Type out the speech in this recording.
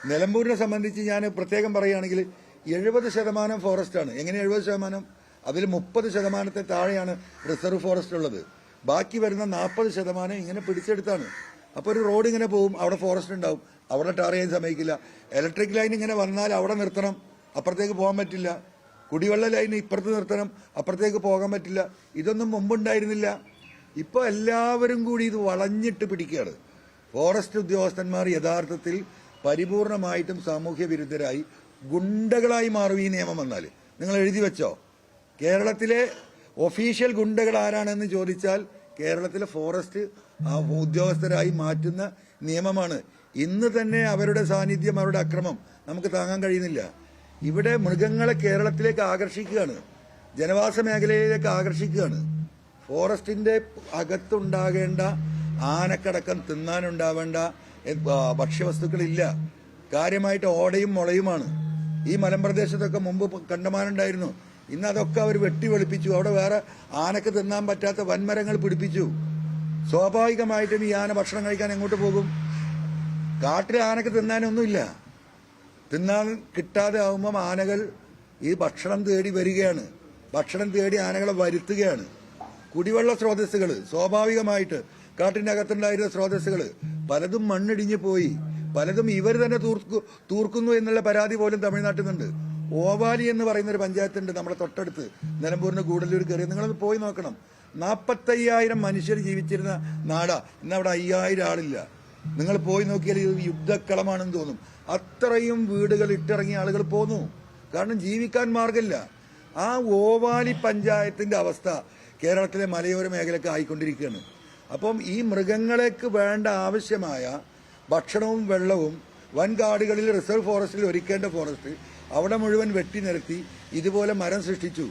നിലമ്പൂരിനെ സംബന്ധിച്ച് ഞാൻ പ്രത്യേകം പറയുകയാണെങ്കിൽ 70% ഫോറസ്റ്റാണ്. എങ്ങനെ 70%? അതിൽ 30% താഴെയാണ് റിസർവ് ഫോറസ്റ്റ് ഉള്ളത്. ബാക്കി വരുന്ന 40% ഇങ്ങനെ പിടിച്ചെടുത്താണ്. അപ്പോൾ ഒരു റോഡ് ഇങ്ങനെ പോകും, അവിടെ ഫോറസ്റ്റ് ഉണ്ടാവും, അവിടെ ടാർ ചെയ്യാൻ സമ്മതിക്കില്ല. ഇലക്ട്രിക് ലൈൻ ഇങ്ങനെ വന്നാൽ അവിടെ നിർത്തണം, അപ്പുറത്തേക്ക് പോകാൻ പറ്റില്ല. കുടിവെള്ള ലൈൻ ഇപ്പുറത്ത് നിർത്തണം, അപ്പുറത്തേക്ക് പോകാൻ പറ്റില്ല. ഇതൊന്നും മുമ്പുണ്ടായിരുന്നില്ല. ഇപ്പോൾ എല്ലാവരും കൂടി ഇത് വളഞ്ഞിട്ട് പിടിക്കുകയാണ്. ഫോറസ്റ്റ് ഉദ്യോഗസ്ഥന്മാർ യഥാർത്ഥത്തിൽ പരിപൂർണമായിട്ടും സാമൂഹ്യ വിരുദ്ധരായി ഗുണ്ടകളായി മാറും ഈ നിയമം വന്നാൽ. നിങ്ങൾ എഴുതി വെച്ചോ, കേരളത്തിലെ ഒഫീഷ്യൽ ഗുണ്ടകൾ ആരാണെന്ന് ചോദിച്ചാൽ കേരളത്തിലെ ഫോറസ്റ്റ് ഉദ്യോഗസ്ഥരായി മാറ്റുന്ന നിയമമാണ്. ഇന്ന് തന്നെ അവരുടെ സാന്നിധ്യം, അവരുടെ അക്രമം നമുക്ക് താങ്ങാൻ കഴിയുന്നില്ല. ഇവിടെ മൃഗങ്ങളെ കേരളത്തിലേക്ക് ആകർഷിക്കുകയാണ്, ജനവാസ മേഖലയിലേക്ക് ആകർഷിക്കുകയാണ്. ഫോറസ്റ്റിന്റെ അകത്തുണ്ടാകേണ്ട ആനക്കടക്കം തിന്നാനുണ്ടാവേണ്ട ഭക്ഷ്യവസ്തുക്കളില്ല. കാര്യമായിട്ട് ഓടയും മുളയുമാണ്. ഈ മലമ്പ്രദേശത്തൊക്കെ മുമ്പ് കണ്ടമാനുണ്ടായിരുന്നു. ഇന്ന് അതൊക്കെ അവർ വെട്ടി വെളുപ്പിച്ചു. അവിടെ വേറെ ആനക്ക് തിന്നാൻ പറ്റാത്ത വൻമരങ്ങൾ പിടിപ്പിച്ചു. സ്വാഭാവികമായിട്ടും ഈ ആന ഭക്ഷണം കഴിക്കാൻ എങ്ങോട്ട് പോകും? കാട്ടിലെ ആനക്ക് തിന്നാനൊന്നുമില്ല. തിന്നാൻ കിട്ടാതെ ആവുമ്പം ആനകൾ ഈ ഭക്ഷണം തേടി വരികയാണ്. ഭക്ഷണം തേടി ആനകളെ വരുത്തുകയാണ്. കുടിവെള്ള സ്രോതസ്സുകൾ സ്വാഭാവികമായിട്ട് കാട്ടിന്റെ അകത്തുണ്ടായിരുന്ന സ്രോതസ്സുകൾ പലതും മണ്ണിടിഞ്ഞു പോയി, പലതും ഇവർ തന്നെ തൂർക്കുന്നു എന്നുള്ള പരാതി പോലും തമിഴ്നാട്ടിൽ നിന്നുണ്ട്. ഓവാലി എന്ന് പറയുന്ന ഒരു പഞ്ചായത്തുണ്ട് നമ്മുടെ തൊട്ടടുത്ത്, നിലമ്പൂരിന് ഗൂഡല്ലൂർ കയറി. നിങ്ങളൊന്ന് പോയി നോക്കണം. 45,000 മനുഷ്യർ ജീവിച്ചിരുന്ന നാടാ. ഇന്ന് അവിടെ 5,000 ആളില്ല. നിങ്ങൾ പോയി നോക്കിയാൽ ഇത് യുദ്ധക്കളമാണെന്ന് തോന്നും. അത്രയും വീടുകൾ ഇട്ടിറങ്ങിയ ആളുകൾ പോന്നു. കാരണം ജീവിക്കാൻ മാർഗമില്ല. ആ ഓവാലി പഞ്ചായത്തിന്റെ അവസ്ഥ കേരളത്തിലെ മലയോര മേഖലക്ക് ആയിക്കൊണ്ടിരിക്കുകയാണ്. അപ്പം ഈ മൃഗങ്ങൾക്ക് വേണ്ട ആവശ്യമായ ഭക്ഷണവും വെള്ളവും വൻകാടുകളിൽ റിസർവ് ഫോറസ്റ്റിൽ ഒരുക്കേണ്ട ഫോറസ്റ്റ് അവിടെ മുഴുവൻ വെട്ടി നിരത്തി ഇതുപോലെ മരം സൃഷ്ടിച്ചു.